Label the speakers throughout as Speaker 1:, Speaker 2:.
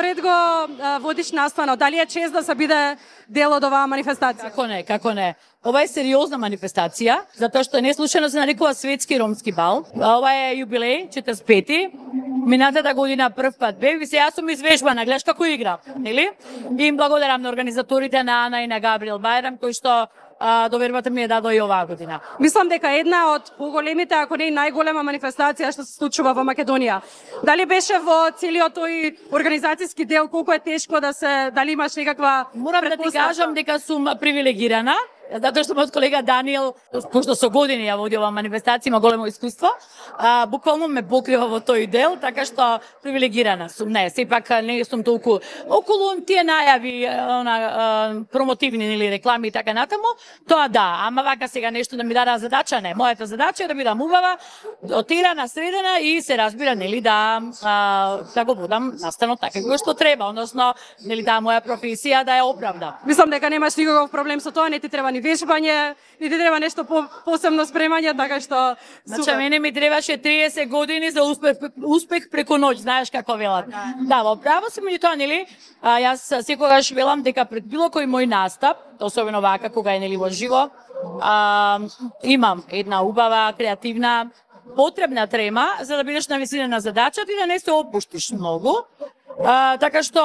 Speaker 1: поред го водиш настанот? Дали е чест да се биде дел од оваа манифестација?
Speaker 2: Како не, како не. Ова е сериозна манифестација, затоа што не случајно се нарекува Светски ромски бал. Ова е юбилеј, 45-ти. Минатата година прв пат бев и се јас сум извежбана, гледаш како игра, нели? И им благодарам на организаторите, на Ана и на Габриел Бајрам, кои што довербата ми е дадо и оваа година.
Speaker 1: Мислам дека една од поголемите, ако не и најголема манифестација што се случува во Македонија. Дали беше во целиот тој организацијски дел, колку е тешко да се, дали имаш некаква
Speaker 2: Морам да ти кажам дека сум привилегирана, затоа што мојот колега Даниел, пошто со години ја води оваа манифестација, има големо искуство, буквално ме покрива во тој дел, така што привилегирана сум. Не, сепак не сум толку околу тие најави, промотивни или реклами и така натаму, тоа да, ама вака сега нешто да ми дадат задача, не. Мојата задача е да бидам убава, отирана, средена и се разбира, нели, да го водам настанот така како што треба, односно, нели, таа моја професија да ја оправда.
Speaker 1: Мислам дека немаш никаков проблем со тоа, не ти треба ни вежбање, не ти треба нешто посебно спремање, така што
Speaker 2: Значи, мене ми требаше 30 години за успех преку ноќ, знаеш како велат. Да, во право си меѓутоа, нели, јас секогаш велам дека пред било кој мој настап, особено вака кога е нели во живо, имам една убава, креативна, потребна трема за да бидеш на висина на задачата и да не се опуштиш многу. Така што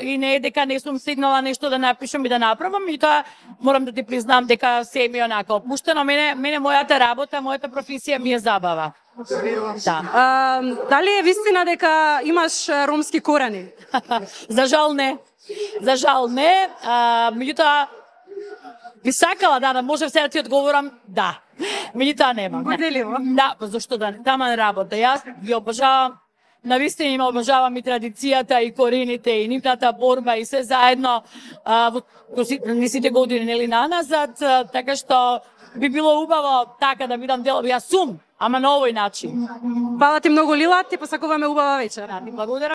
Speaker 2: и не е дека не сум стигнала нешто да напишам и да направам, и тоа морам да ти признам дека се ми онака опуштено. Мене мојата работа, мојата професија ми е забава.
Speaker 1: Да. Дали е вистина дека имаш ромски корени?
Speaker 2: За жал не. За жал не. Меѓутоа би сакала да можев сега да ти одговорам да. Меѓутоа нема.
Speaker 1: Горделиво.
Speaker 2: Да, зашто да не. Тама работа. Јас ги обожавам. Навистина има обожавам и традицијата и корените и нивната борба и се заедно во сите години нели наназад, така што би било убаво така да бидам дел. Јас сум, ама на овој начин.
Speaker 1: Фала ти многу, Лила, ти посакуваме убава вечер.
Speaker 2: Да, ти благодарам.